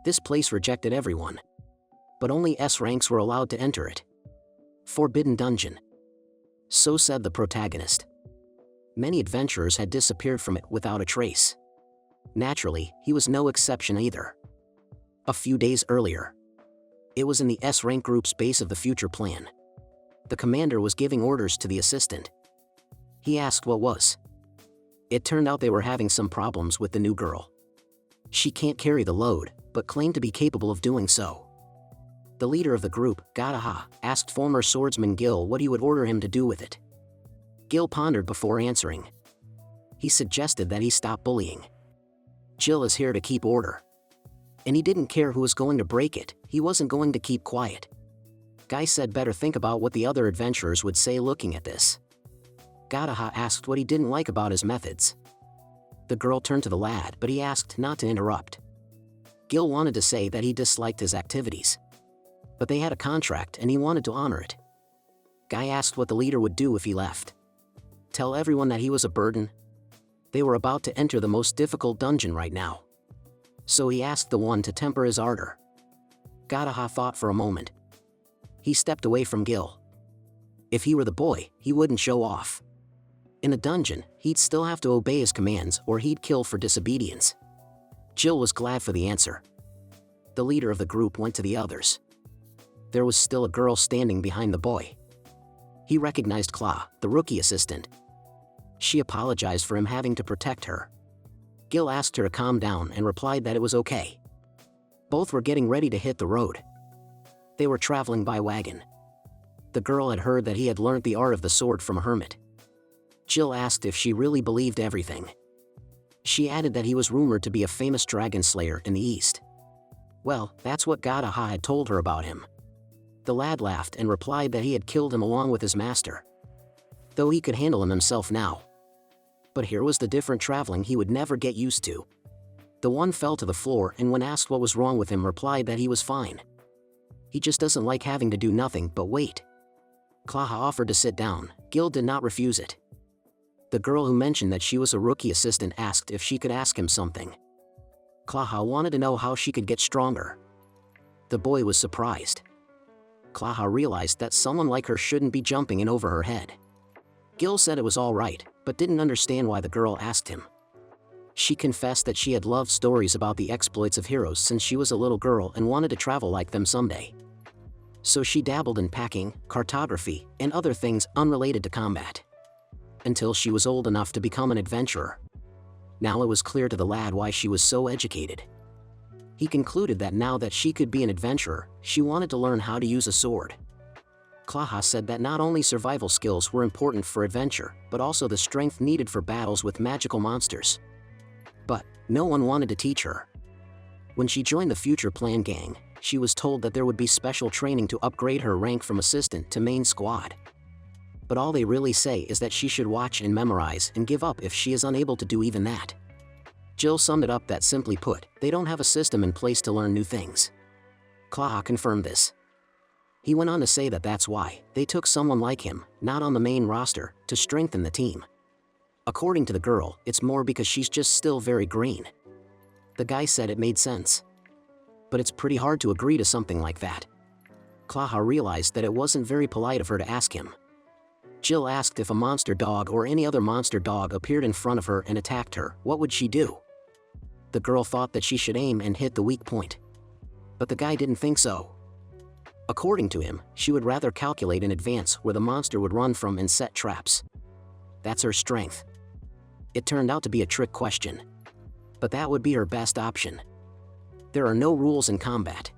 This place rejected everyone. But only S ranks were allowed to enter it. Forbidden dungeon. So said the protagonist. Many adventurers had disappeared from it without a trace. Naturally, he was no exception either. A few days earlier, it was in the S rank group's base of the future plan. The commander was giving orders to the assistant. He asked what was. It turned out they were having some problems with the new girl. She can't carry the load, but claimed to be capable of doing so. The leader of the group, Gataha, asked former swordsman Gil what he would order him to do with it. Gil pondered before answering. He suggested that he stop bullying. Jill is here to keep order. And he didn't care who was going to break it, he wasn't going to keep quiet. Guy said better think about what the other adventurers would say looking at this. Gataha asked what he didn't like about his methods. The girl turned to the lad, but he asked not to interrupt. Gil wanted to say that he disliked his activities. But they had a contract and he wanted to honor it. Guy asked what the leader would do if he left. Tell everyone that he was a burden? They were about to enter the most difficult dungeon right now. So he asked the one to temper his ardor. Gataha thought for a moment. He stepped away from Gil. If he were the boy, he wouldn't show off. In a dungeon, he'd still have to obey his commands or he'd kill for disobedience. Jill was glad for the answer. The leader of the group went to the others. There was still a girl standing behind the boy. He recognized Kla, the rookie assistant. She apologized for him having to protect her. Gil asked her to calm down and replied that it was okay. Both were getting ready to hit the road. They were traveling by wagon. The girl had heard that he had learned the art of the sword from a hermit. Jill asked if she really believed everything. She added that he was rumored to be a famous dragon slayer in the East. Well, that's what Gataha had told her about him. The lad laughed and replied that he had killed him along with his master. Though he could handle him himself now. But here was the different traveling he would never get used to. The one fell to the floor and when asked what was wrong with him replied that he was fine. He just doesn't like having to do nothing but wait. Klaha offered to sit down. Gil did not refuse it. The girl who mentioned that she was a rookie assistant asked if she could ask him something. Klaha wanted to know how she could get stronger. The boy was surprised. Klaha realized that someone like her shouldn't be jumping in over her head. Gil said it was all right, but didn't understand why the girl asked him. She confessed that she had loved stories about the exploits of heroes since she was a little girl and wanted to travel like them someday. So she dabbled in packing, cartography, and other things unrelated to combat. Until she was old enough to become an adventurer. Now it was clear to the lad why she was so educated. He concluded that now that she could be an adventurer, she wanted to learn how to use a sword. Klaha said that not only survival skills were important for adventure, but also the strength needed for battles with magical monsters. But no one wanted to teach her. When she joined the Future Plan gang, she was told that there would be special training to upgrade her rank from assistant to main squad. But all they really say is that she should watch and memorize and give up if she is unable to do even that. Jill summed it up that simply put, they don't have a system in place to learn new things. Klaha confirmed this. He went on to say that that's why they took someone like him, not on the main roster, to strengthen the team. According to the girl, it's more because she's just still very green. The guy said it made sense. But it's pretty hard to agree to something like that. Klaha realized that it wasn't very polite of her to ask him. Jill asked if a monster dog or any other monster dog appeared in front of her and attacked her, what would she do? The girl thought that she should aim and hit the weak point. But the guy didn't think so. According to him, she would rather calculate in advance where the monster would run from and set traps. That's her strength. It turned out to be a trick question. But that would be her best option. There are no rules in combat.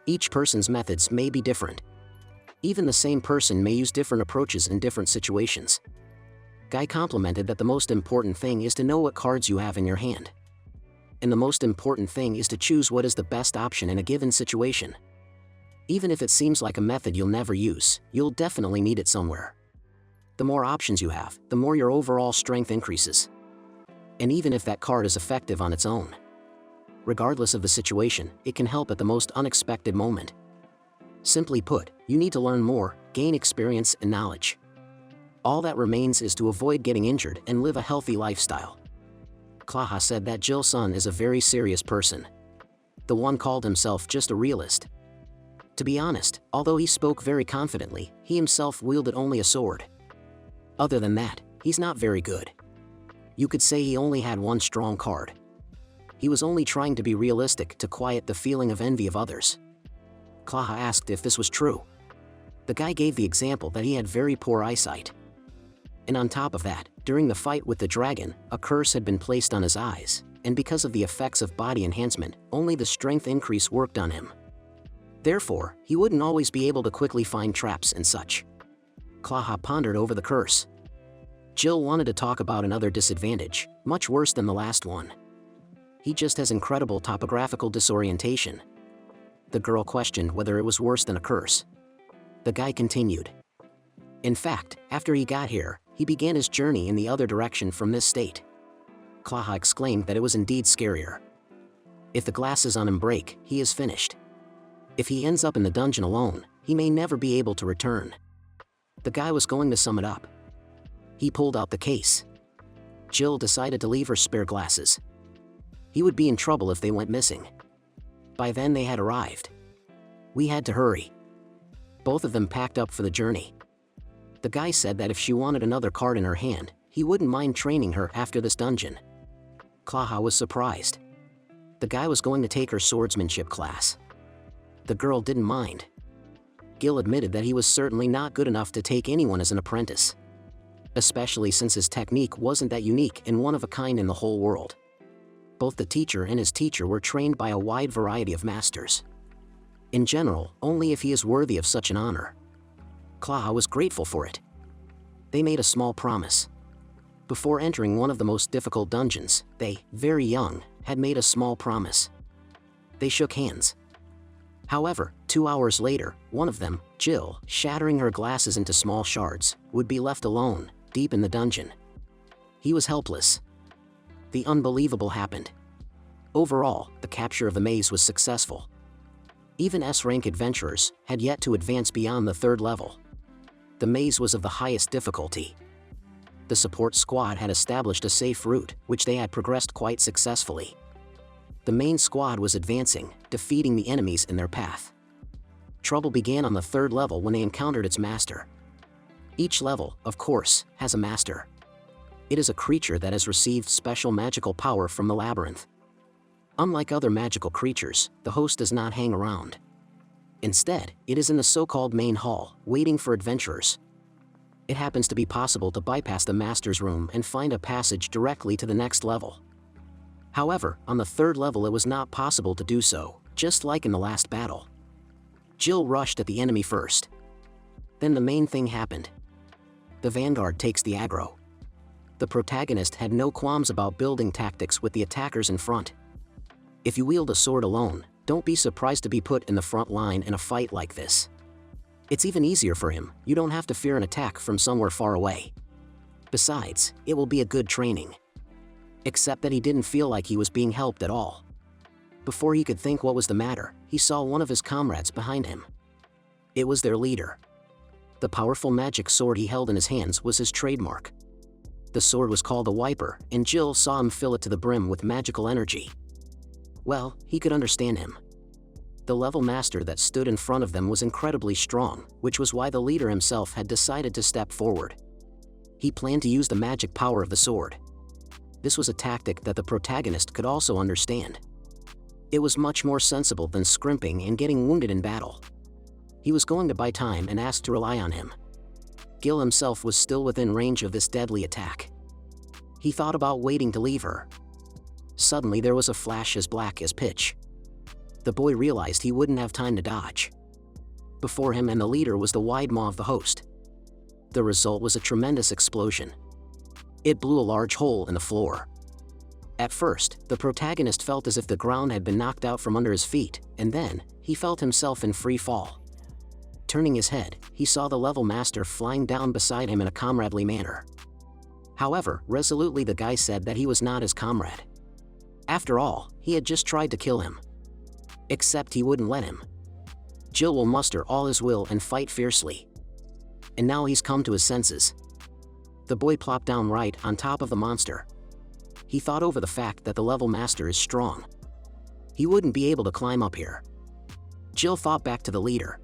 Each person's methods may be different. Even the same person may use different approaches in different situations. Guy complimented that the most important thing is to know what cards you have in your hand. And the most important thing is to choose what is the best option in a given situation. Even if it seems like a method you'll never use, you'll definitely need it somewhere. The more options you have, the more your overall strength increases. And even if that card is effective on its own, regardless of the situation, it can help at the most unexpected moment. Simply put, you need to learn more, gain experience and knowledge. All that remains is to avoid getting injured and live a healthy lifestyle. Klaha said that Jill's son is a very serious person. The one called himself just a realist. To be honest, although he spoke very confidently, he himself wielded only a sword. Other than that, he's not very good. You could say he only had one strong card. He was only trying to be realistic to quiet the feeling of envy of others. Klaha asked if this was true. The guy gave the example that he had very poor eyesight. And on top of that, during the fight with the dragon, a curse had been placed on his eyes, and because of the effects of body enhancement, only the strength increase worked on him. Therefore, he wouldn't always be able to quickly find traps and such. Klaha pondered over the curse. Jill wanted to talk about another disadvantage, much worse than the last one. He just has incredible topographical disorientation. The girl questioned whether it was worse than a curse. The guy continued. In fact, after he got here, he began his journey in the other direction from this state. Klaha exclaimed that it was indeed scarier. If the glasses on him break, he is finished. If he ends up in the dungeon alone, he may never be able to return. The guy was going to sum it up. He pulled out the case. Jill decided to leave her spare glasses. He would be in trouble if they went missing. By then they had arrived. We had to hurry. Both of them packed up for the journey. The guy said that if she wanted another card in her hand, he wouldn't mind training her after this dungeon. Klaha was surprised. The guy was going to take her swordsmanship class. The girl didn't mind. Gil admitted that he was certainly not good enough to take anyone as an apprentice. Especially since his technique wasn't that unique and one of a kind in the whole world. Both the teacher and his teacher were trained by a wide variety of masters. In general, only if he is worthy of such an honor. Klaha was grateful for it. They made a small promise. Before entering one of the most difficult dungeons, they, very young, had made a small promise. They shook hands. However, 2 hours later, one of them, Jill, shattering her glasses into small shards, would be left alone, deep in the dungeon. He was helpless. The unbelievable happened. Overall, the capture of the maze was successful. Even S-rank adventurers had yet to advance beyond the 3rd level. The maze was of the highest difficulty. The support squad had established a safe route, which they had progressed quite successfully. The main squad was advancing, defeating the enemies in their path. Trouble began on the 3rd level when they encountered its master. Each level, of course, has a master. It is a creature that has received special magical power from the labyrinth. Unlike other magical creatures, the host does not hang around. Instead, it is in the so-called main hall, waiting for adventurers. It happens to be possible to bypass the master's room and find a passage directly to the next level. However, on the 3rd level it was not possible to do so, just like in the last battle. Jill rushed at the enemy first. Then the main thing happened. The vanguard takes the aggro. The protagonist had no qualms about building tactics with the attackers in front. If you wield a sword alone, don't be surprised to be put in the front line in a fight like this. It's even easier for him, you don't have to fear an attack from somewhere far away. Besides, it will be a good training. Except that he didn't feel like he was being helped at all. Before he could think what was the matter, he saw one of his comrades behind him. It was their leader. The powerful magic sword he held in his hands was his trademark. The sword was called a wiper, and Jill saw him fill it to the brim with magical energy. Well, he could understand him. The level master that stood in front of them was incredibly strong, which was why the leader himself had decided to step forward. He planned to use the magic power of the sword. This was a tactic that the protagonist could also understand. It was much more sensible than scrimping and getting wounded in battle. He was going to buy time and asked to rely on him. Gil himself was still within range of this deadly attack. He thought about waiting to leave her. Suddenly there was a flash as black as pitch. The boy realized he wouldn't have time to dodge. Before him and the leader was the wide maw of the host. The result was a tremendous explosion. It blew a large hole in the floor. At first, the protagonist felt as if the ground had been knocked out from under his feet, and then, he felt himself in free fall. Turning his head, he saw the level master flying down beside him in a comradely manner. However, resolutely the guy said that he was not his comrade. After all, he had just tried to kill him. Except he wouldn't let him. Jill will muster all his will and fight fiercely. And now he's come to his senses. The boy plopped down right on top of the monster. He thought over the fact that the level master is strong. He wouldn't be able to climb up here. Jill thought back to the leader.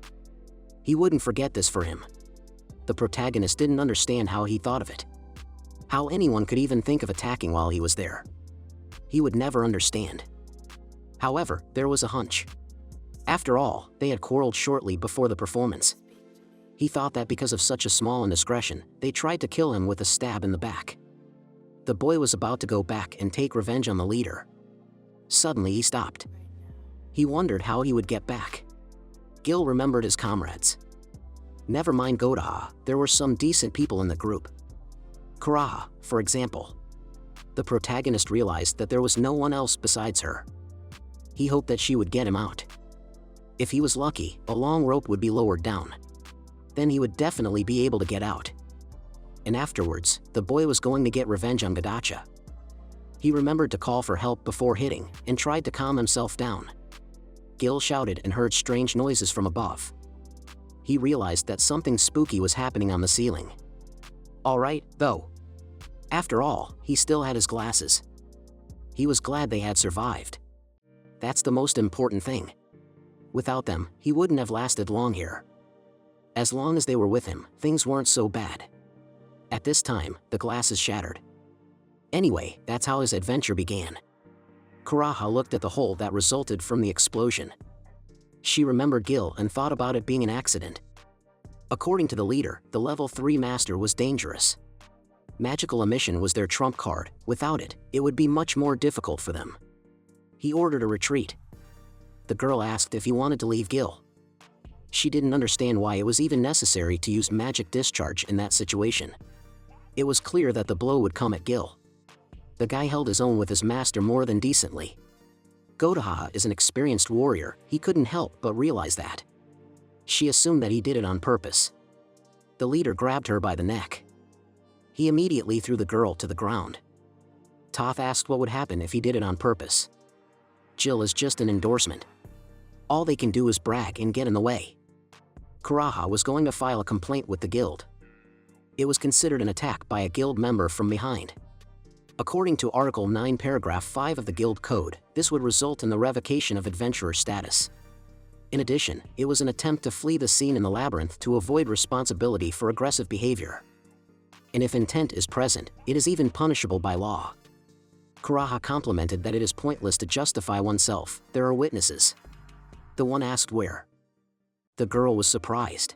He wouldn't forget this for him. The protagonist didn't understand how he thought of it. How anyone could even think of attacking while he was there. He would never understand. However, there was a hunch. After all, they had quarreled shortly before the performance. He thought that because of such a small indiscretion, they tried to kill him with a stab in the back. The boy was about to go back and take revenge on the leader. Suddenly he stopped. He wondered how he would get back. Gil remembered his comrades. Never mind Godaha, there were some decent people in the group. Kuraha, for example. The protagonist realized that there was no one else besides her. He hoped that she would get him out. If he was lucky, a long rope would be lowered down. Then he would definitely be able to get out. And afterwards, the boy was going to get revenge on Gadacha. He remembered to call for help before hitting, and tried to calm himself down. Gil shouted and heard strange noises from above. He realized that something spooky was happening on the ceiling. Alright, though. After all, he still had his glasses. He was glad they had survived. That's the most important thing. Without them, he wouldn't have lasted long here. As long as they were with him, things weren't so bad. At this time, the glasses shattered. Anyway, that's how his adventure began. Kuraha looked at the hole that resulted from the explosion. She remembered Gil and thought about it being an accident. According to the leader, the level 3 master was dangerous. Magical emission was their trump card. Without it, it would be much more difficult for them. He ordered a retreat. The girl asked if he wanted to leave Gil. She didn't understand why it was even necessary to use magic discharge in that situation. It was clear that the blow would come at Gil. The guy held his own with his master more than decently. Godaha is an experienced warrior, he couldn't help but realize that. She assumed that he did it on purpose. The leader grabbed her by the neck. He immediately threw the girl to the ground. Toth asked what would happen if he did it on purpose. Jill is just an endorsement. All they can do is brag and get in the way. Kuraha was going to file a complaint with the guild. It was considered an attack by a guild member from behind. According to Article 9 Paragraph 5 of the Guild Code, this would result in the revocation of adventurer status. In addition, it was an attempt to flee the scene in the labyrinth to avoid responsibility for aggressive behavior. And if intent is present, it is even punishable by law. Kuraha complimented that it is pointless to justify oneself, there are witnesses. The one asked where. The girl was surprised.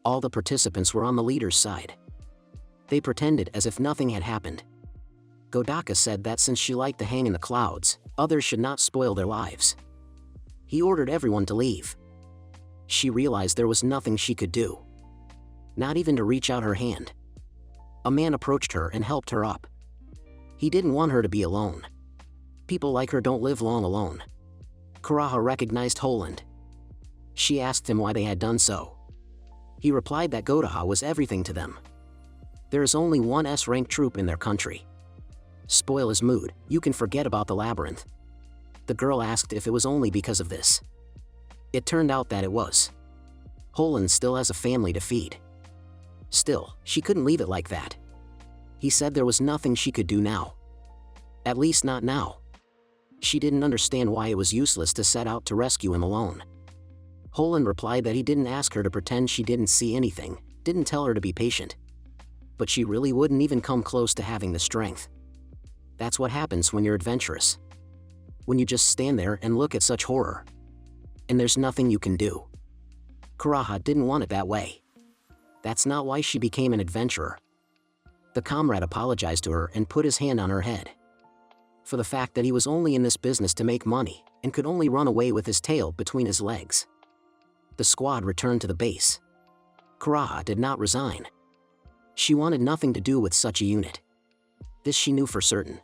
All the participants were on the leader's side. They pretended as if nothing had happened. Godaka said that since she liked to hang in the clouds, others should not spoil their lives. He ordered everyone to leave. She realized there was nothing she could do. Not even to reach out her hand. A man approached her and helped her up. He didn't want her to be alone. People like her don't live long alone. Kuraha recognized Holland. She asked him why they had done so. He replied that Godaha was everything to them. There is only one S-rank troop in their country. Spoil his mood, you can forget about the labyrinth. The girl asked if it was only because of this. It turned out that it was. Holland still has a family to feed. Still, she couldn't leave it like that. He said there was nothing she could do now. At least not now. She didn't understand why it was useless to set out to rescue him alone. Holland replied that he didn't ask her to pretend she didn't see anything, didn't tell her to be patient. But she really wouldn't even come close to having the strength. That's what happens when you're adventurous. When you just stand there and look at such horror. And there's nothing you can do. Kuraha didn't want it that way. That's not why she became an adventurer. The comrade apologized to her and put his hand on her head. For the fact that he was only in this business to make money, and could only run away with his tail between his legs. The squad returned to the base. Kuraha did not resign. She wanted nothing to do with such a unit. This she knew for certain.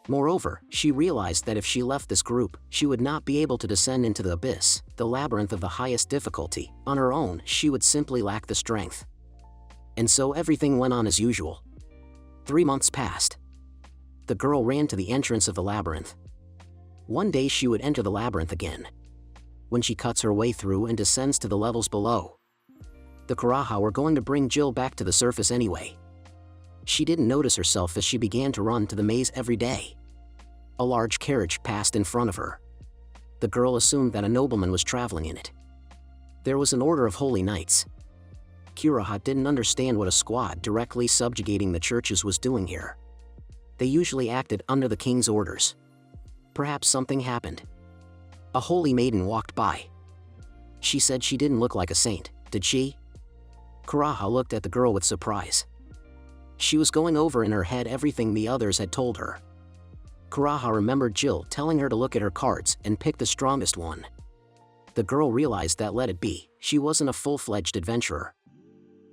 Moreover, she realized that if she left this group, she would not be able to descend into the abyss, the labyrinth of the highest difficulty. On her own, she would simply lack the strength. And so everything went on as usual. 3 months passed. The girl ran to the entrance of the labyrinth. One day she would enter the labyrinth again. When she cuts her way through and descends to the levels below. The Kuraha were going to bring Jill back to the surface anyway. She didn't notice herself as she began to run to the maze every day. A large carriage passed in front of her. The girl assumed that a nobleman was traveling in it. There was an order of holy knights. Kuroha didn't understand what a squad directly subjugating the churches was doing here. They usually acted under the king's orders. Perhaps something happened. A holy maiden walked by. She said she didn't look like a saint, did she? Kuroha looked at the girl with surprise. She was going over in her head everything the others had told her. Kuroha remembered Jill telling her to look at her cards and pick the strongest one. The girl realized that let it be, she wasn't a full-fledged adventurer.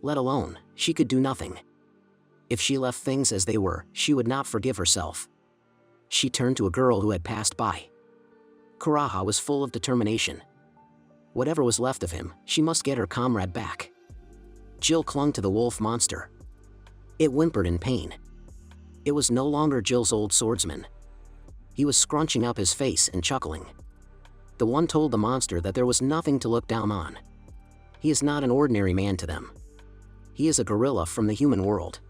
Let alone, she could do nothing. If she left things as they were, she would not forgive herself. She turned to a girl who had passed by. Kuroha was full of determination. Whatever was left of him, she must get her comrade back. Jill clung to the wolf monster. It whimpered in pain. It was no longer Jill's old swordsman. He was scrunching up his face and chuckling. The one told the monster that there was nothing to look down on. He is not an ordinary man to them. He is a gorilla from the human world.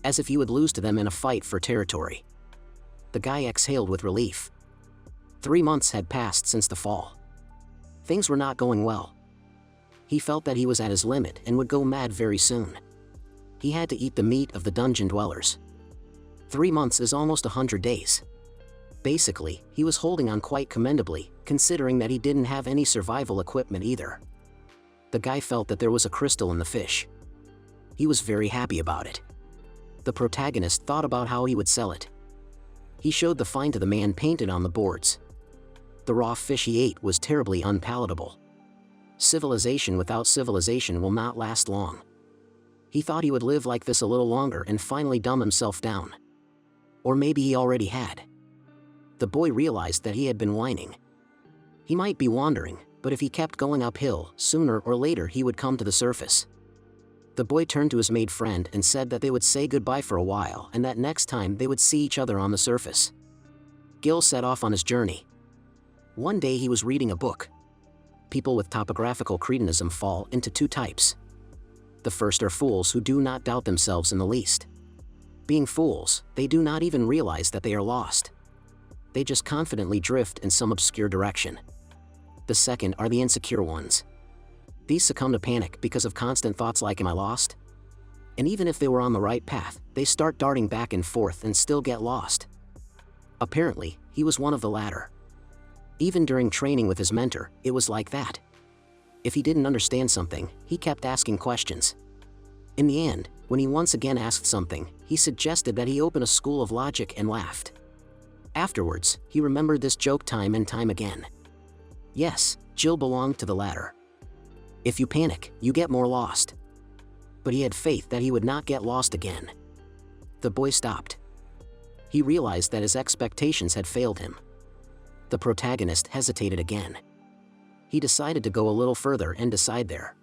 As if he would lose to them in a fight for territory. The guy exhaled with relief. 3 months had passed since the fall. Things were not going well. He felt that he was at his limit and would go mad very soon. He had to eat the meat of the dungeon dwellers. 3 months is almost 100 days. Basically, he was holding on quite commendably, considering that he didn't have any survival equipment either. The guy felt that there was a crystal in the fish. He was very happy about it. The protagonist thought about how he would sell it. He showed the find to the man painted on the boards. The raw fish he ate was terribly unpalatable. Civilization without civilization will not last long. He thought he would live like this a little longer and finally dumb himself down. Or maybe he already had. The boy realized that he had been whining. He might be wandering, but if he kept going uphill, sooner or later he would come to the surface. The boy turned to his maid friend and said that they would say goodbye for a while and that next time they would see each other on the surface. Gil set off on his journey. One day he was reading a book. People with topographical cretinism fall into 2 types. The first are fools who do not doubt themselves in the least. Being fools, they do not even realize that they are lost. They just confidently drift in some obscure direction. The second are the insecure ones. These succumb to panic because of constant thoughts like, am I lost? And even if they were on the right path, they start darting back and forth and still get lost. Apparently, he was one of the latter. Even during training with his mentor, it was like that. If he didn't understand something, he kept asking questions. In the end, when he once again asked something, he suggested that he open a school of logic and laughed. Afterwards, he remembered this joke time and time again. Yes, Jill belonged to the latter. If you panic, you get more lost. But he had faith that he would not get lost again. The boy stopped. He realized that his expectations had failed him. The protagonist hesitated again. He decided to go a little further and decide there.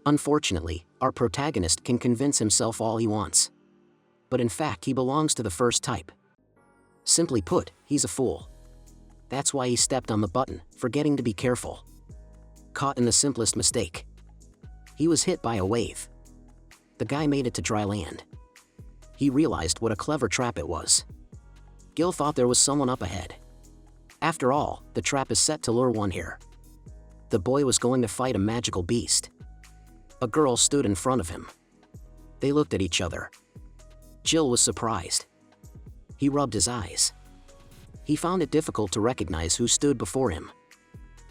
Unfortunately, our protagonist can convince himself all he wants. But in fact he belongs to the first type. Simply put, he's a fool. That's why he stepped on the button, forgetting to be careful. Caught in the simplest mistake. He was hit by a wave. The guy made it to dry land. He realized what a clever trap it was. Gil thought there was someone up ahead. After all, the trap is set to lure one here. The boy was going to fight a magical beast. A girl stood in front of him. They looked at each other. Jill was surprised. He rubbed his eyes. He found it difficult to recognize who stood before him.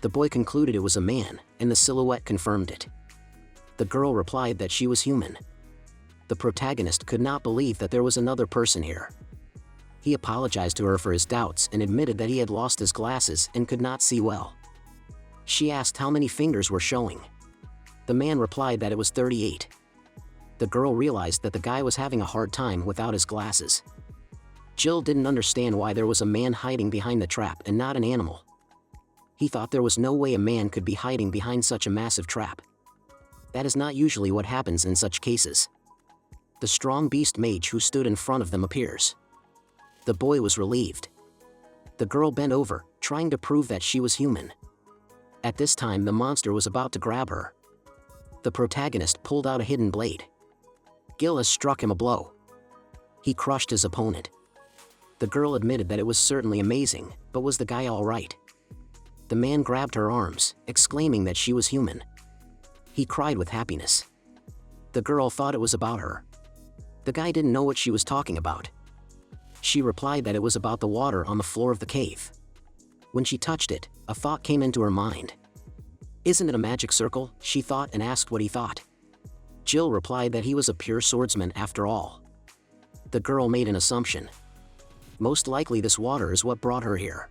The boy concluded it was a man, and the silhouette confirmed it. The girl replied that she was human. The protagonist could not believe that there was another person here. He apologized to her for his doubts and admitted that he had lost his glasses and could not see well. She asked how many fingers were showing. The man replied that it was 38. The girl realized that the guy was having a hard time without his glasses. Jill didn't understand why there was a man hiding behind the trap and not an animal. He thought there was no way a man could be hiding behind such a massive trap. That is not usually what happens in such cases. The strong beast mage who stood in front of them appears. The boy was relieved. The girl bent over, trying to prove that she was human. At this time the monster was about to grab her. The protagonist pulled out a hidden blade. Gil has struck him a blow. He crushed his opponent. The girl admitted that it was certainly amazing, but was the guy all right? The man grabbed her arms, exclaiming that she was human. He cried with happiness. The girl thought it was about her. The guy didn't know what she was talking about. She replied that it was about the water on the floor of the cave. When she touched it, a thought came into her mind. Isn't it a magic circle? She thought, and asked what he thought. Jill replied that he was a pure swordsman after all. The girl made an assumption. Most likely this water is what brought her here.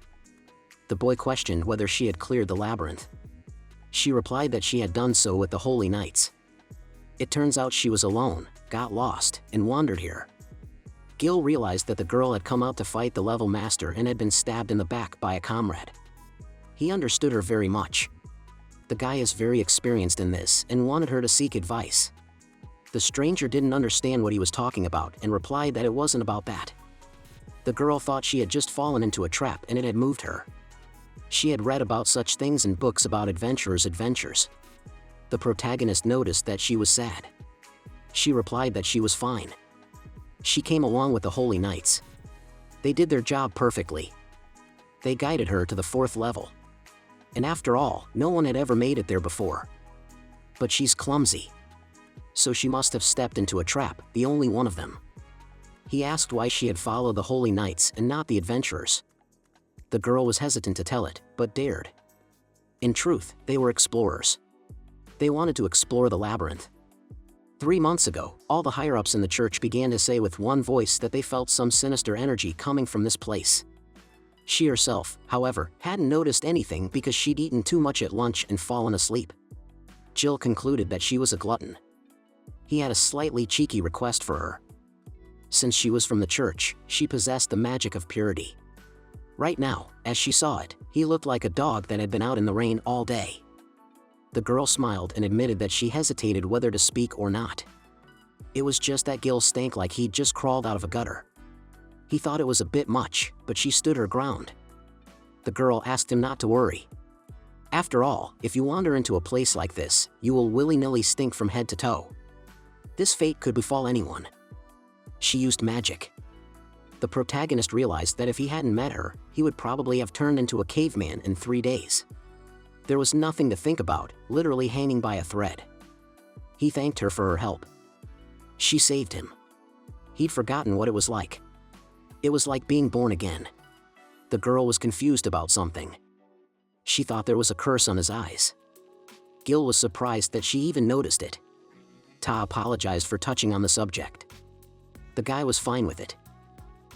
The boy questioned whether she had cleared the labyrinth. She replied that she had done so with the holy knights. It turns out she was alone, got lost, and wandered here. Gil realized that the girl had come out to fight the level master and had been stabbed in the back by a comrade. He understood her very much. The guy is very experienced in this and wanted her to seek advice. The stranger didn't understand what he was talking about and replied that it wasn't about that. The girl thought she had just fallen into a trap and it had moved her. She had read about such things in books about adventurers' adventures. The protagonist noticed that she was sad. She replied that she was fine. She came along with the holy knights. They did their job perfectly. They guided her to the 4th level. And after all, no one had ever made it there before. But she's clumsy. So she must have stepped into a trap, the only one of them. He asked why she had followed the holy knights and not the adventurers. The girl was hesitant to tell it, but dared. In truth, they were explorers. They wanted to explore the labyrinth. 3 months ago, all the higher-ups in the church began to say with one voice that they felt some sinister energy coming from this place. She herself, however, hadn't noticed anything because she'd eaten too much at lunch and fallen asleep. Jill concluded that she was a glutton. He had a slightly cheeky request for her. Since she was from the church, she possessed the magic of purity. Right now, as she saw it, he looked like a dog that had been out in the rain all day. The girl smiled and admitted that she hesitated whether to speak or not. It was just that Gil stank like he'd just crawled out of a gutter. He thought it was a bit much, but she stood her ground. The girl asked him not to worry. After all, if you wander into a place like this, you will willy-nilly stink from head to toe. This fate could befall anyone. She used magic. The protagonist realized that if he hadn't met her, he would probably have turned into a caveman in 3 days. There was nothing to think about, literally hanging by a thread. He thanked her for her help. She saved him. He'd forgotten what it was like. It was like being born again. The girl was confused about something. She thought there was a curse on his eyes. Gil was surprised that she even noticed it. Ta apologized for touching on the subject. The guy was fine with it.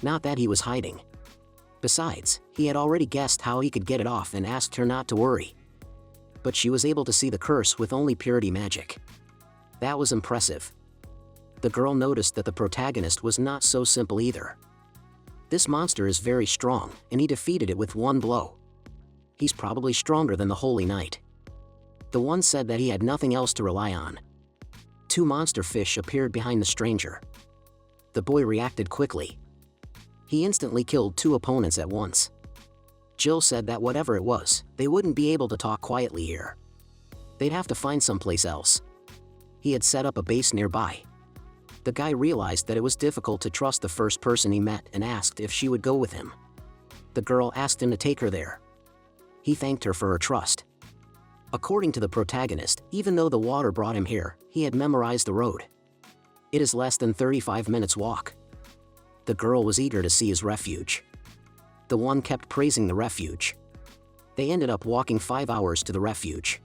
Not that he was hiding. Besides, he had already guessed how he could get it off and asked her not to worry. But she was able to see the curse with only purity magic. That was impressive. The girl noticed that the protagonist was not so simple either. This monster is very strong, and he defeated it with one blow. He's probably stronger than the Holy Knight. The one said that he had nothing else to rely on. 2 monster fish appeared behind the stranger. The boy reacted quickly. He instantly killed 2 opponents at once. Jill said that whatever it was, they wouldn't be able to talk quietly here. They'd have to find someplace else. He had set up a base nearby. The guy realized that it was difficult to trust the first person he met and asked if she would go with him. The girl asked him to take her there. He thanked her for her trust. According to the protagonist, even though the water brought him here, he had memorized the road. It is less than 35 minutes walk. The girl was eager to see his refuge. The one kept praising the refuge. They ended up walking 5 hours to the refuge.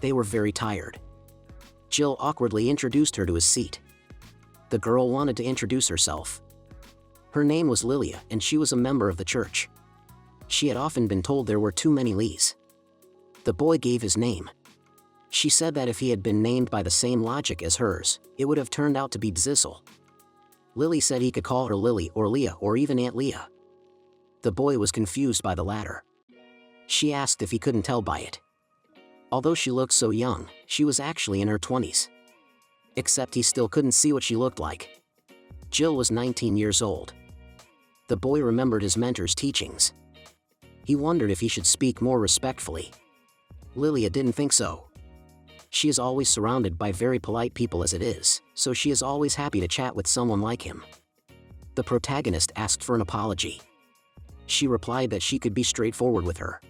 They were very tired. Jill awkwardly introduced her to his seat. The girl wanted to introduce herself. Her name was Lilia, and she was a member of the church. She had often been told there were too many Lees. The boy gave his name. She said that if he had been named by the same logic as hers, it would have turned out to be Zizzle. Lily said he could call her Lily or Leah or even Aunt Leah. The boy was confused by the latter. She asked if he couldn't tell by it. Although she looked so young, she was actually in her 20s. Except he still couldn't see what she looked like. Jill was 19 years old. The boy remembered his mentor's teachings. He wondered if he should speak more respectfully. Lilia didn't think so. She is always surrounded by very polite people as it is, so she is always happy to chat with someone like him. The protagonist asked for an apology. She replied that she could be straightforward with her.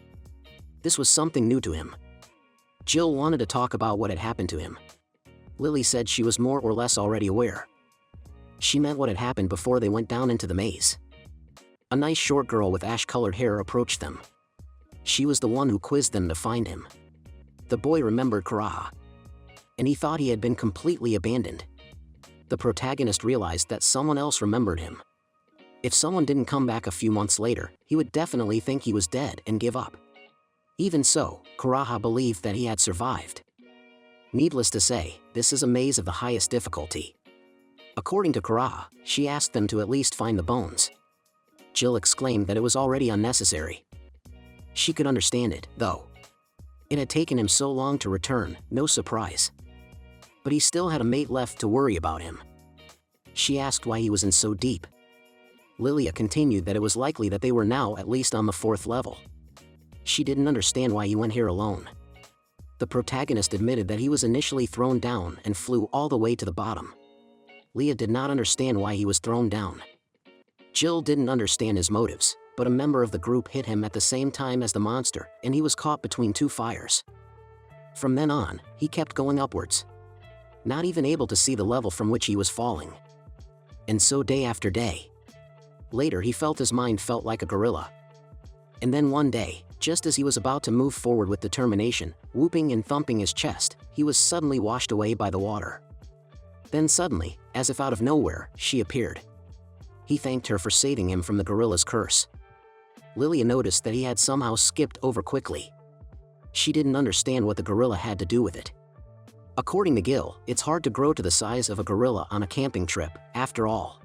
This was something new to him. Jill wanted to talk about what had happened to him. Lily said she was more or less already aware. She meant what had happened before they went down into the maze. A nice short girl with ash-colored hair approached them. She was the one who quizzed them to find him. The boy remembered Kuraha, and he thought he had been completely abandoned. The protagonist realized that someone else remembered him. If someone didn't come back a few months later, he would definitely think he was dead and give up. Even so, Kuraha believed that he had survived. Needless to say, this is a maze of the highest difficulty. According to Kuraha, she asked them to at least find the bones. Jill exclaimed that it was already unnecessary. She could understand it, though. It had taken him so long to return, no surprise. But he still had a mate left to worry about him. She asked why he was in so deep. Lilia continued that it was likely that they were now at least on the 4th level. She didn't understand why he went here alone. The protagonist admitted that he was initially thrown down and flew all the way to the bottom. Leah did not understand why he was thrown down. Jill didn't understand his motives, but a member of the group hit him at the same time as the monster, and he was caught between 2 fires. From then on, he kept going upwards, not even able to see the level from which he was falling. And so day after day. Later he felt his mind felt like a gorilla. And then one day, just as he was about to move forward with determination, whooping and thumping his chest, he was suddenly washed away by the water. Then suddenly, as if out of nowhere, she appeared. He thanked her for saving him from the gorilla's curse. Lilia noticed that he had somehow skipped over quickly. She didn't understand what the gorilla had to do with it. According to Gil, it's hard to grow to the size of a gorilla on a camping trip, after all.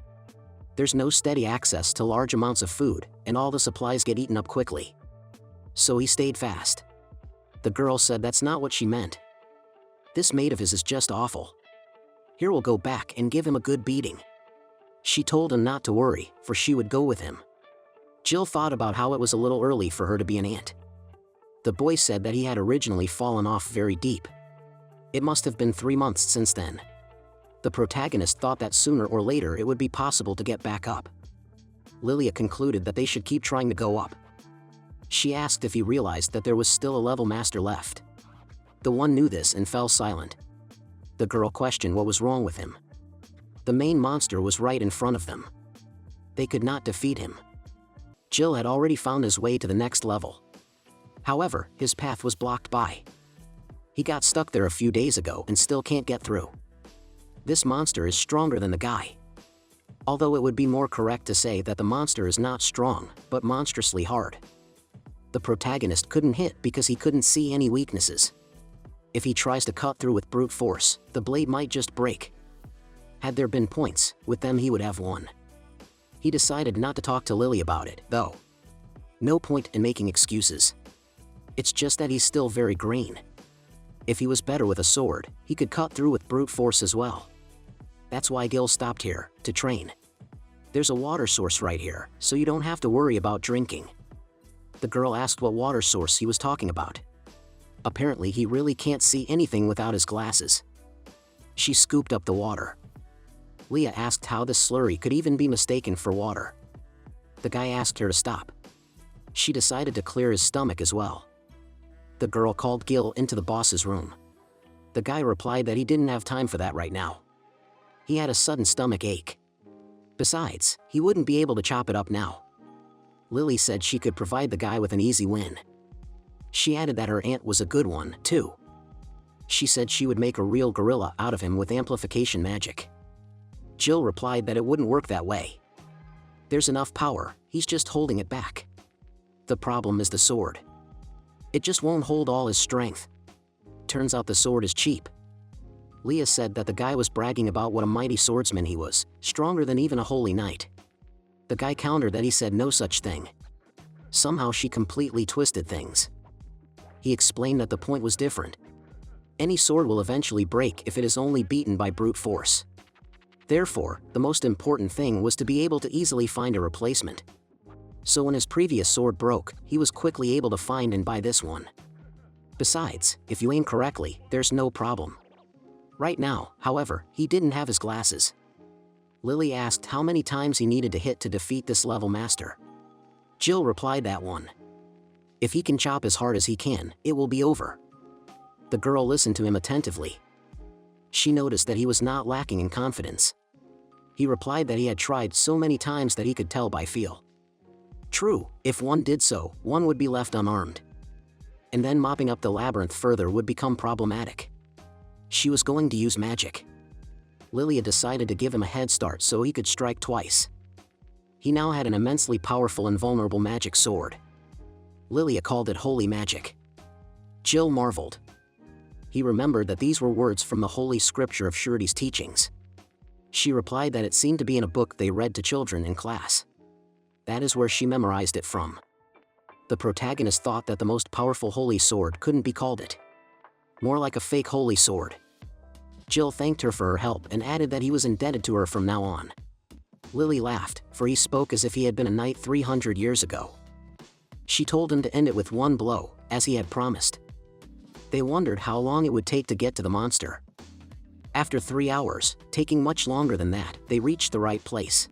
There's no steady access to large amounts of food, and all the supplies get eaten up quickly. So he stayed fast. The girl said that's not what she meant. This mate of his is just awful. Here we'll go back and give him a good beating. She told him not to worry, for she would go with him. Jill thought about how it was a little early for her to be an ant. The boy said that he had originally fallen off very deep. It must have been 3 months since then. The protagonist thought that sooner or later it would be possible to get back up. Lilia concluded that they should keep trying to go up. She asked if he realized that there was still a level master left. The one knew this and fell silent. The girl questioned what was wrong with him. The main monster was right in front of them. They could not defeat him. Jill had already found his way to the next level. However, his path was blocked by. He got stuck there a few days ago and still can't get through. This monster is stronger than the guy. Although it would be more correct to say that the monster is not strong, but monstrously hard. The protagonist couldn't hit because he couldn't see any weaknesses. If he tries to cut through with brute force, the blade might just break. Had there been points, with them he would have won. He decided not to talk to Lily about it, though. No point in making excuses. It's just that he's still very green. If he was better with a sword, he could cut through with brute force as well. That's why Gil stopped here, to train. There's a water source right here, so you don't have to worry about drinking. The girl asked what water source he was talking about. Apparently he really can't see anything without his glasses. She scooped up the water. Leah asked how this slurry could even be mistaken for water. The guy asked her to stop. She decided to clear his stomach as well. The girl called Gil into the boss's room. The guy replied that he didn't have time for that right now. He had a sudden stomach ache. Besides, he wouldn't be able to chop it up now. Lily said she could provide the guy with an easy win. She added that her aunt was a good one, too. She said she would make a real gorilla out of him with amplification magic. Jill replied that it wouldn't work that way. There's enough power, he's just holding it back. The problem is the sword. It just won't hold all his strength. Turns out the sword is cheap. Leah said that the guy was bragging about what a mighty swordsman he was, stronger than even a holy knight. The guy countered that he said no such thing. Somehow she completely twisted things. He explained that the point was different. Any sword will eventually break if it is only beaten by brute force. Therefore, the most important thing was to be able to easily find a replacement. So when his previous sword broke, he was quickly able to find and buy this one. Besides, if you aim correctly, there's no problem. Right now, however, he didn't have his glasses. Lily asked how many times he needed to hit to defeat this level master. Jill replied that one. If he can chop as hard as he can, it will be over. The girl listened to him attentively. She noticed that he was not lacking in confidence. He replied that he had tried so many times that he could tell by feel. True, if one did so, one would be left unarmed. And then mopping up the labyrinth further would become problematic. She was going to use magic. Lilia decided to give him a head start so he could strike twice. He now had an immensely powerful and vulnerable magic sword. Lilia called it holy magic. Jill marveled. He remembered that these were words from the holy scripture of Shuri's teachings. She replied that it seemed to be in a book they read to children in class. That is where she memorized it from. The protagonist thought that the most powerful holy sword couldn't be called it. More like a fake holy sword. Jill thanked her for her help and added that he was indebted to her from now on. Lily laughed, for he spoke as if he had been a knight 300 years ago. She told him to end it with one blow, as he had promised. They wondered how long it would take to get to the monster. After 3 hours, taking much longer than that, they reached the right place.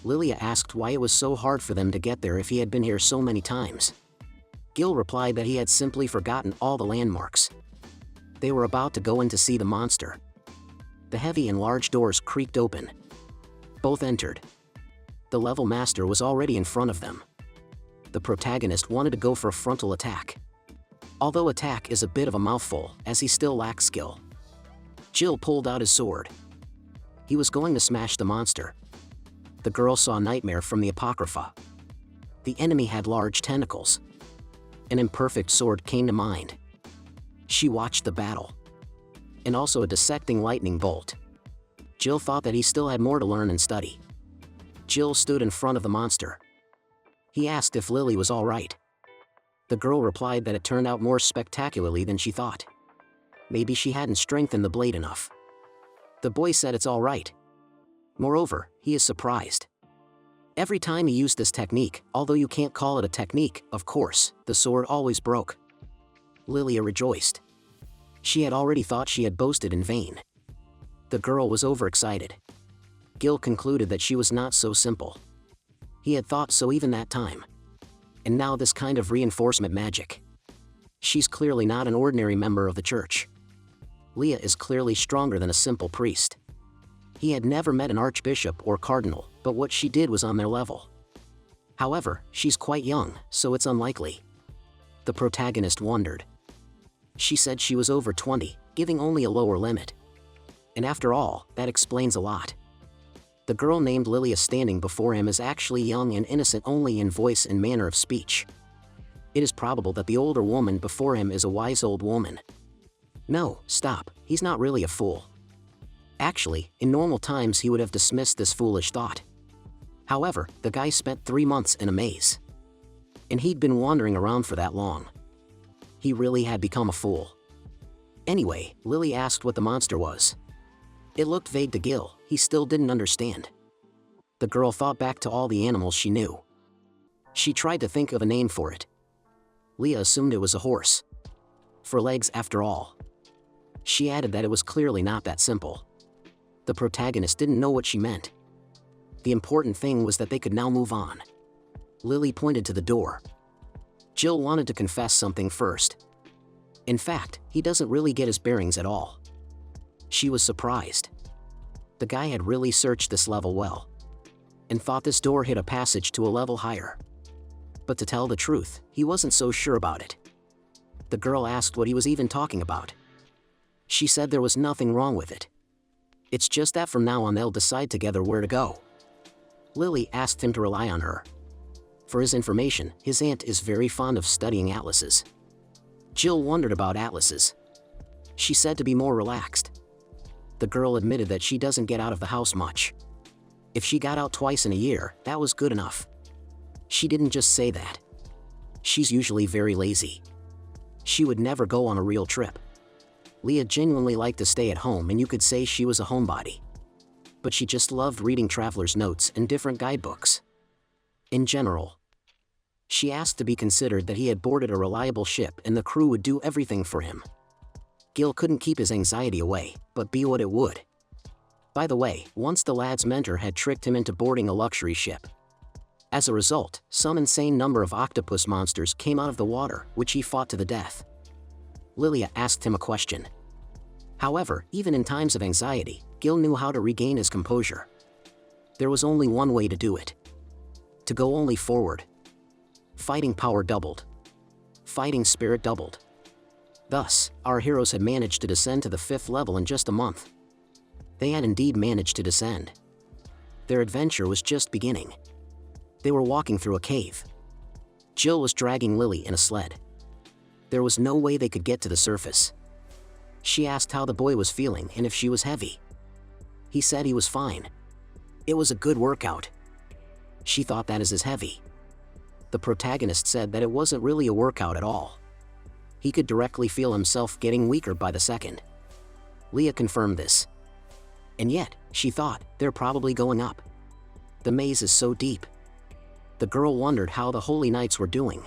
Lilia asked why it was so hard for them to get there if he had been here so many times. Gil replied that he had simply forgotten all the landmarks. They were about to go in to see the monster. The heavy and large doors creaked open. Both entered. The level master was already in front of them. The protagonist wanted to go for a frontal attack. Although attack is a bit of a mouthful, as he still lacks skill. Jill pulled out his sword. He was going to smash the monster. The girl saw Nightmare from the Apocrypha. The enemy had large tentacles. An imperfect sword came to mind. She watched the battle. And also a dissecting lightning bolt. Jill thought that he still had more to learn and study. Jill stood in front of the monster. He asked if Lily was all right. The girl replied that it turned out more spectacularly than she thought. Maybe she hadn't strengthened the blade enough. The boy said it's all right. Moreover, he is surprised. Every time he used this technique, although you can't call it a technique, of course, the sword always broke. Lilia rejoiced. She had already thought she had boasted in vain. The girl was overexcited. Gil concluded that she was not so simple. He had thought so even that time. And now this kind of reinforcement magic. She's clearly not an ordinary member of the church. Leah is clearly stronger than a simple priest. He had never met an archbishop or cardinal, but what she did was on their level. However, she's quite young, so it's unlikely. The protagonist wondered. She said she was over 20, giving only a lower limit. And after all, that explains a lot. The girl named Lilia standing before him is actually young and innocent only in voice and manner of speech. It is probable that the older woman before him is a wise old woman. No, stop, he's not really a fool. Actually, in normal times he would have dismissed this foolish thought. However, the guy spent 3 months in a maze. And he'd been wandering around for that long. He really had become a fool. Anyway, Lily asked what the monster was. It looked vague to Gil, he still didn't understand. The girl thought back to all the animals she knew. She tried to think of a name for it. Leah assumed it was a horse. For legs after all. She added that it was clearly not that simple. The protagonist didn't know what she meant. The important thing was that they could now move on. Lily pointed to the door. Jill wanted to confess something first. In fact, he doesn't really get his bearings at all. She was surprised. The guy had really searched this level well. And thought this door hid a passage to a level higher. But to tell the truth, he wasn't so sure about it. The girl asked what he was even talking about. She said there was nothing wrong with it. It's just that from now on they'll decide together where to go. Lily asked him to rely on her. For his information, his aunt is very fond of studying atlases. Jill wondered about atlases. She said to be more relaxed. The girl admitted that she doesn't get out of the house much. If she got out twice in a year, that was good enough. She didn't just say that. She's usually very lazy. She would never go on a real trip. Leah genuinely liked to stay at home and you could say she was a homebody. But she just loved reading traveler's notes and different guidebooks. In general. She asked to be considered that he had boarded a reliable ship and the crew would do everything for him. Gil couldn't keep his anxiety away, but be what it would. By the way, once the lad's mentor had tricked him into boarding a luxury ship. As a result, some insane number of octopus monsters came out of the water, which he fought to the death. Lilia asked him a question. However, even in times of anxiety, Gil knew how to regain his composure. There was only one way to do it. To go only forward. Fighting power doubled. Fighting spirit doubled. Thus, our heroes had managed to descend to the 5th level in just a month. They had indeed managed to descend. Their adventure was just beginning. They were walking through a cave. Jill was dragging Lily in a sled. There was no way they could get to the surface. She asked how the boy was feeling and if she was heavy. He said he was fine. It was a good workout. She thought that as heavy. The protagonist said that it wasn't really a workout at all. He could directly feel himself getting weaker by the second. Leah confirmed this. And yet, she thought, they're probably going up. The maze is so deep. The girl wondered how the Holy Knights were doing.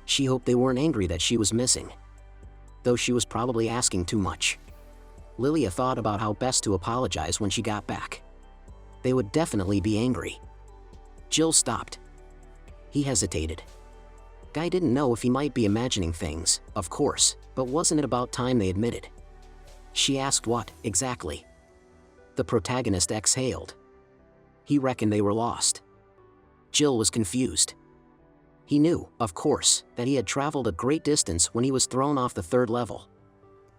She hoped they weren't angry that she was missing. Though she was probably asking too much. Lilia thought about how best to apologize when she got back. They would definitely be angry. Jill stopped. He hesitated. Guy didn't know if he might be imagining things, of course, but wasn't it about time they admitted? She asked what, exactly? The protagonist exhaled. He reckoned they were lost. Jill was confused. He knew, of course, that he had traveled a great distance when he was thrown off the 3rd level.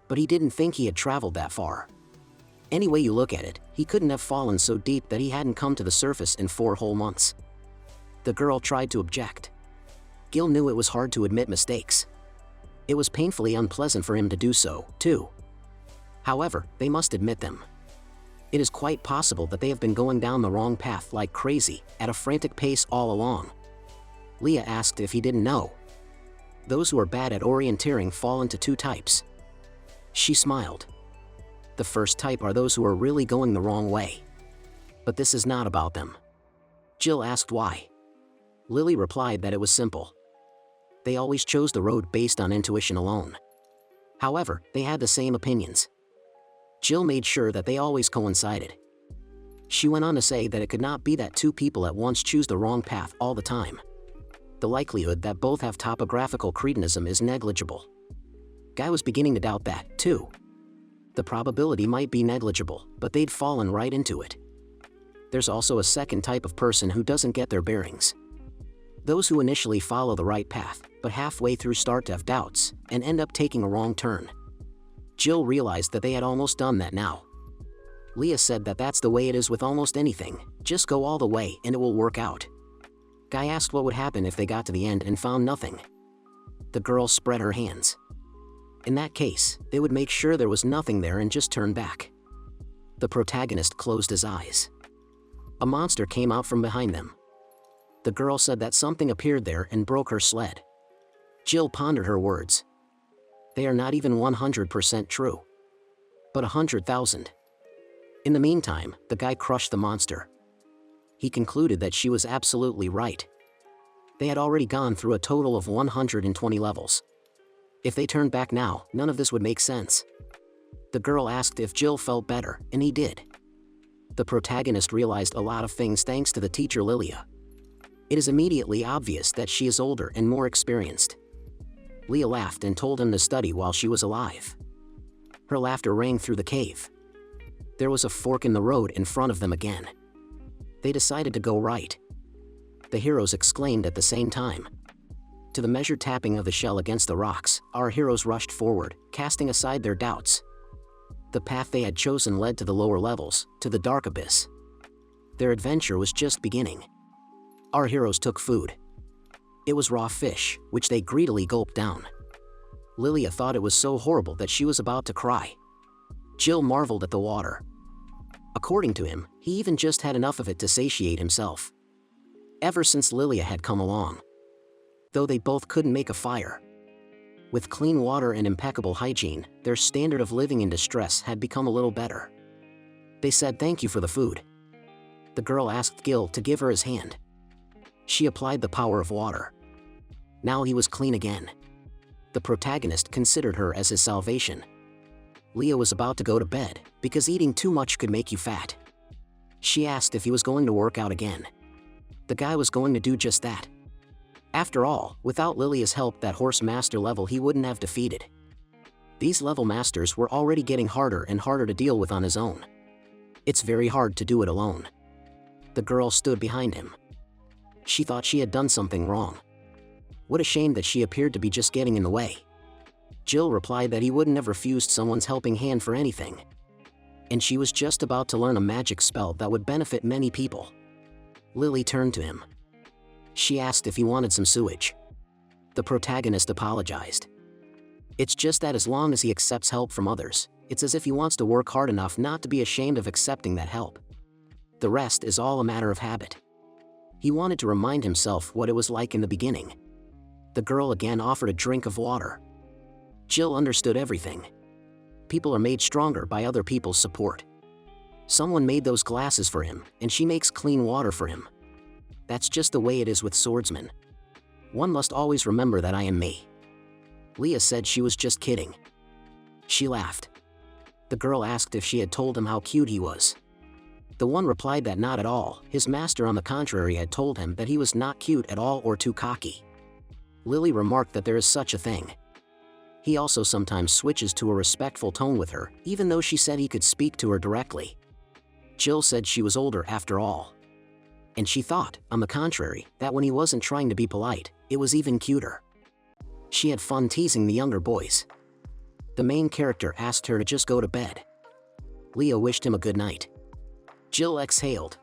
But he didn't think he had traveled that far. Any way you look at it, he couldn't have fallen so deep that he hadn't come to the surface in 4 whole months. The girl tried to object. Gil knew it was hard to admit mistakes. It was painfully unpleasant for him to do so, too. However, they must admit them. It is quite possible that they have been going down the wrong path like crazy, at a frantic pace all along. Leah asked if he didn't know. Those who are bad at orienteering fall into 2 types. She smiled. The first type are those who are really going the wrong way. But this is not about them. Jill asked why. Lily replied that it was simple. They always chose the road based on intuition alone. However, they had the same opinions. Jill made sure that they always coincided. She went on to say that it could not be that 2 people at once choose the wrong path all the time. The likelihood that both have topographical cretinism is negligible. Guy was beginning to doubt that, too. The probability might be negligible, but they'd fallen right into it. There's also a second type of person who doesn't get their bearings. Those who initially follow the right path, but halfway through start to have doubts, and end up taking a wrong turn. Jill realized that they had almost done that now. Leah said that that's the way it is with almost anything, just go all the way and it will work out. Guy asked what would happen if they got to the end and found nothing. The girl spread her hands. In that case, they would make sure there was nothing there and just turn back. The protagonist closed his eyes. A monster came out from behind them. The girl said that something appeared there and broke her sled. Jill pondered her words. They are not even 100% true. But 100,000. In the meantime, the guy crushed the monster. He concluded that she was absolutely right. They had already gone through a total of 120 levels. If they turned back now, none of this would make sense. The girl asked if Jill felt better, and he did. The protagonist realized a lot of things thanks to the teacher Lilia. It is immediately obvious that she is older and more experienced. Leah laughed and told him to study while she was alive. Her laughter rang through the cave. There was a fork in the road in front of them again. They decided to go right. The heroes exclaimed at the same time. To the measured tapping of the shell against the rocks, our heroes rushed forward, casting aside their doubts. The path they had chosen led to the lower levels, to the dark abyss. Their adventure was just beginning. Our heroes took food. It was raw fish, which they greedily gulped down. Lilia thought it was so horrible that she was about to cry. Jill marveled at the water. According to him, he even just had enough of it to satiate himself. Ever since Lilia had come along. Though they both couldn't make a fire. With clean water and impeccable hygiene, their standard of living in distress had become a little better. They said thank you for the food. The girl asked Gil to give her his hand. She applied the power of water. Now he was clean again. The protagonist considered her as his salvation. Leah was about to go to bed, because eating too much could make you fat. She asked if he was going to work out again. The guy was going to do just that. After all, without Lilia's help, that horse master level he wouldn't have defeated. These level masters were already getting harder and harder to deal with on his own. It's very hard to do it alone. The girl stood behind him. She thought she had done something wrong. What a shame that she appeared to be just getting in the way. Jill replied that he wouldn't have refused someone's helping hand for anything. And she was just about to learn a magic spell that would benefit many people. Lily turned to him. She asked if he wanted some sewage. The protagonist apologized. It's just that as long as he accepts help from others, it's as if he wants to work hard enough not to be ashamed of accepting that help. The rest is all a matter of habit. He wanted to remind himself what it was like in the beginning. The girl again offered a drink of water. Jill understood everything. People are made stronger by other people's support. Someone made those glasses for him, and she makes clean water for him. That's just the way it is with swordsmen. One must always remember that I am me. Leah said she was just kidding. She laughed. The girl asked if she had told him how cute he was. The one replied that not at all. His master, on the contrary, had told him that he was not cute at all or too cocky. Lily remarked that there is such a thing. He also sometimes switches to a respectful tone with her, even though she said he could speak to her directly. Jill said she was older after all. And she thought, on the contrary, that when he wasn't trying to be polite, it was even cuter. She had fun teasing the younger boys. The main character asked her to just go to bed. Leah wished him a good night. Jill exhaled.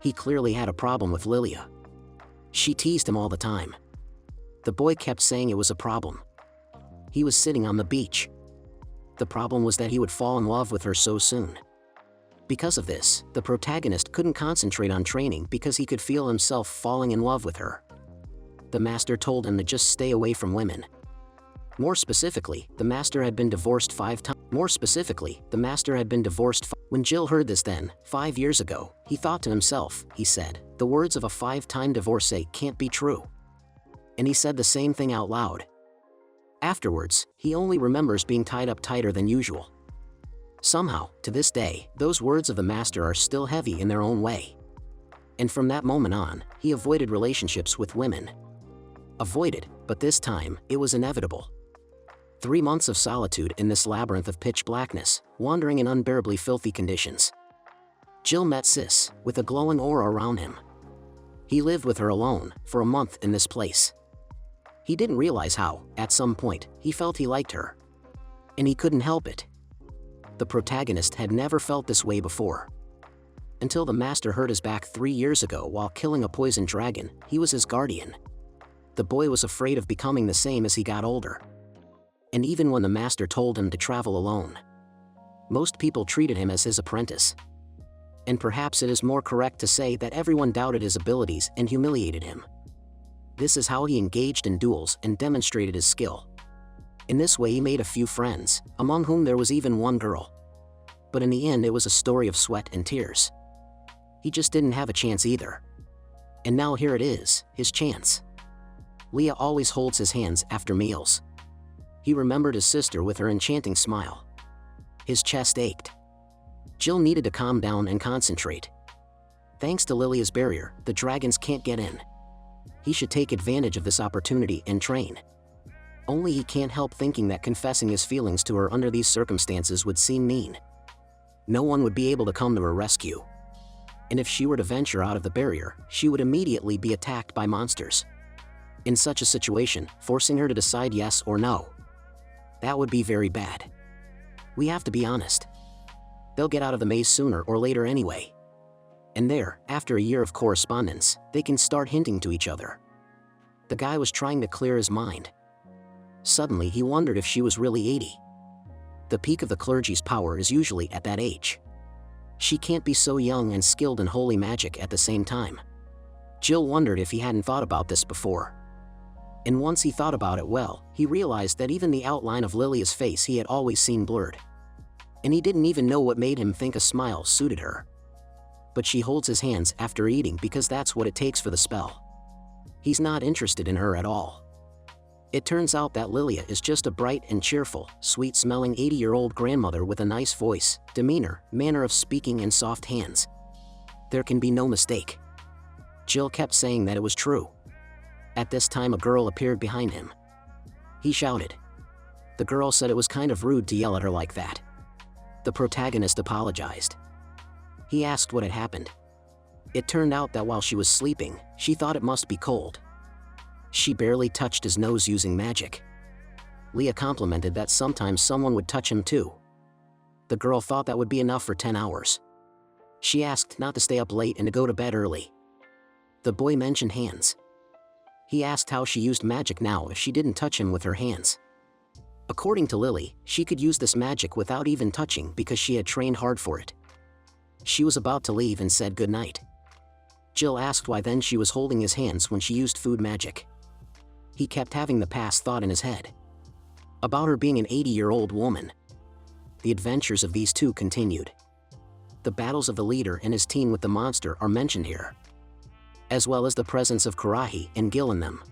He clearly had a problem with Lilia. She teased him all the time. The boy kept saying it was a problem. He was sitting on the beach. The problem was that he would fall in love with her so soon. Because of this, the protagonist couldn't concentrate on training because he could feel himself falling in love with her. The master told him to just stay away from women. More specifically, the master had been divorced 5 times. When Jill heard this then, 5 years ago, he thought to himself, he said, the words of a 5-time divorcee can't be true. And he said the same thing out loud. Afterwards, he only remembers being tied up tighter than usual. Somehow, to this day, those words of the master are still heavy in their own way. And from that moment on, he avoided relationships with women. Avoided, but this time, it was inevitable. 3 months of solitude in this labyrinth of pitch blackness, wandering in unbearably filthy conditions. Jill met Sis, with a glowing aura around him. He lived with her alone, for a month in this place. He didn't realize how, at some point, he felt he liked her. And he couldn't help it. The protagonist had never felt this way before. Until the master hurt his back 3 years ago while killing a poison dragon, he was his guardian. The boy was afraid of becoming the same as he got older. And even when the master told him to travel alone, most people treated him as his apprentice. And perhaps it is more correct to say that everyone doubted his abilities and humiliated him. This is how he engaged in duels and demonstrated his skill. In this way he made a few friends, among whom there was even one girl. But in the end it was a story of sweat and tears. He just didn't have a chance either. And now here it is, his chance. Leah always holds his hands after meals. He remembered his sister with her enchanting smile. His chest ached. Jill needed to calm down and concentrate. Thanks to Lilia's barrier, the dragons can't get in. He should take advantage of this opportunity and train. Only he can't help thinking that confessing his feelings to her under these circumstances would seem mean. No one would be able to come to her rescue. And if she were to venture out of the barrier, she would immediately be attacked by monsters. In such a situation, forcing her to decide yes or no, that would be very bad. We have to be honest. They'll get out of the maze sooner or later anyway. And there, after a year of correspondence, they can start hinting to each other. The guy was trying to clear his mind. Suddenly he wondered if she was really 80. The peak of the clergy's power is usually at that age. She can't be so young and skilled in holy magic at the same time. Jill wondered if he hadn't thought about this before. And once he thought about it well, he realized that even the outline of Lilia's face he had always seen blurred. And he didn't even know what made him think a smile suited her. But she holds his hands after eating because that's what it takes for the spell. He's not interested in her at all. It turns out that Lilia is just a bright and cheerful, sweet-smelling 80-year-old grandmother with a nice voice, demeanor, manner of speaking and soft hands. There can be no mistake. Jill kept saying that it was true. At this time a girl appeared behind him. He shouted. The girl said it was kind of rude to yell at her like that. The protagonist apologized. He asked what had happened. It turned out that while she was sleeping, she thought it must be cold. She barely touched his nose using magic. Leah complimented that sometimes someone would touch him too. The girl thought that would be enough for 10 hours. She asked not to stay up late and to go to bed early. The boy mentioned hands. He asked how she used magic now if she didn't touch him with her hands. According to Lily, she could use this magic without even touching because she had trained hard for it. She was about to leave and said goodnight. Jill asked why then she was holding his hands when she used food magic. He kept having the past thought in his head. About her being an 80-year-old woman. The adventures of these two continued. The battles of the leader and his team with the monster are mentioned here, as well as the presence of Karahi and Gil in them.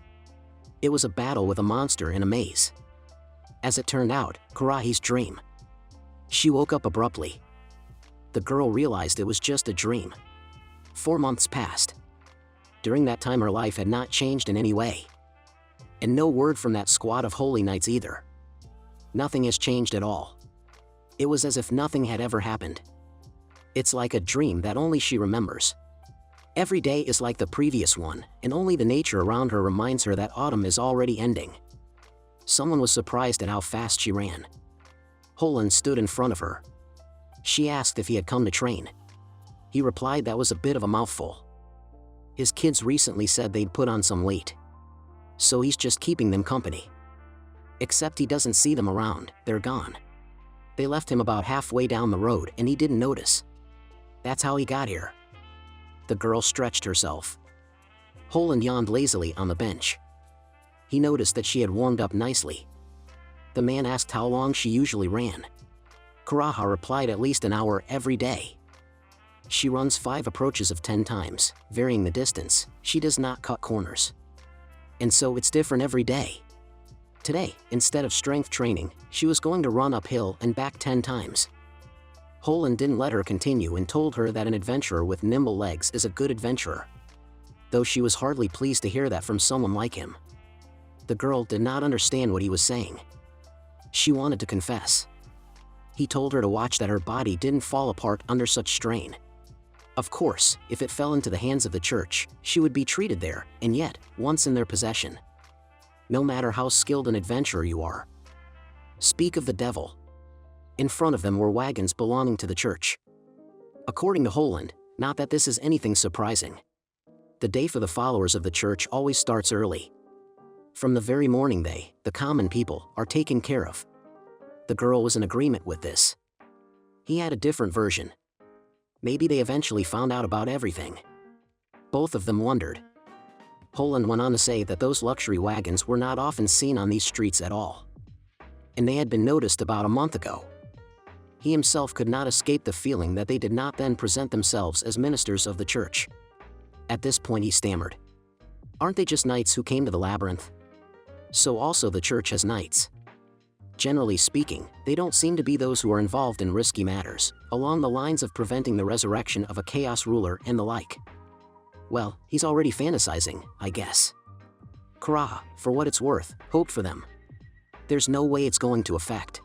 It was a battle with a monster in a maze. As it turned out, Karahi's dream. She woke up abruptly. The girl realized it was just a dream. 4 months passed. During that time her life had not changed in any way. And no word from that squad of holy knights either. Nothing has changed at all. It was as if nothing had ever happened. It's like a dream that only she remembers. Every day is like the previous one, and only the nature around her reminds her that autumn is already ending. Someone was surprised at how fast she ran. Holland stood in front of her. She asked if he had come to train. He replied that was a bit of a mouthful. His kids recently said they'd put on some weight. So he's just keeping them company. Except he doesn't see them around, they're gone. They left him about halfway down the road and he didn't notice. That's how he got here. The girl stretched herself. Holland yawned lazily on the bench. He noticed that she had warmed up nicely. The man asked how long she usually ran. Karaha replied at least an hour every day. She runs 5 approaches of 10 times, varying the distance. She does not cut corners. And so it's different every day. Today, instead of strength training, she was going to run uphill and back 10 times. Holland didn't let her continue and told her that an adventurer with nimble legs is a good adventurer. Though she was hardly pleased to hear that from someone like him. The girl did not understand what he was saying. She wanted to confess. He told her to watch that her body didn't fall apart under such strain. Of course, if it fell into the hands of the church, she would be treated there, and yet, once in their possession. No matter how skilled an adventurer you are. Speak of the devil. In front of them were wagons belonging to the church. According to Holland, not that this is anything surprising. The day for the followers of the church always starts early. From the very morning the common people, are taken care of. The girl was in agreement with this. He had a different version. Maybe they eventually found out about everything. Both of them wondered. Holland went on to say that those luxury wagons were not often seen on these streets at all. And they had been noticed about a month ago. He himself could not escape the feeling that they did not then present themselves as ministers of the church. At this point he stammered. Aren't they just knights who came to the labyrinth? So also the church has knights. Generally speaking, they don't seem to be those who are involved in risky matters, along the lines of preventing the resurrection of a chaos ruler and the like. Well, he's already fantasizing, I guess. Karaha, for what it's worth, hoped for them. There's no way it's going to affect.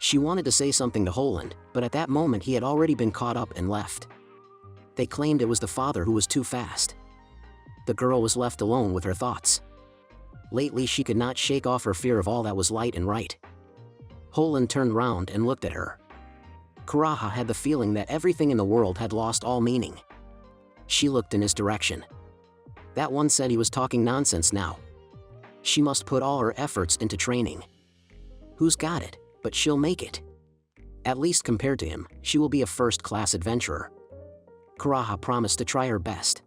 She wanted to say something to Holland, but at that moment he had already been caught up and left. They claimed it was the father who was too fast. The girl was left alone with her thoughts. Lately she could not shake off her fear of all that was light and right. Holland turned round and looked at her. Karaha had the feeling that everything in the world had lost all meaning. She looked in his direction. That one said he was talking nonsense now. She must put all her efforts into training. Who's got it, but she'll make it. At least compared to him, she will be a first-class adventurer. Karaha promised to try her best.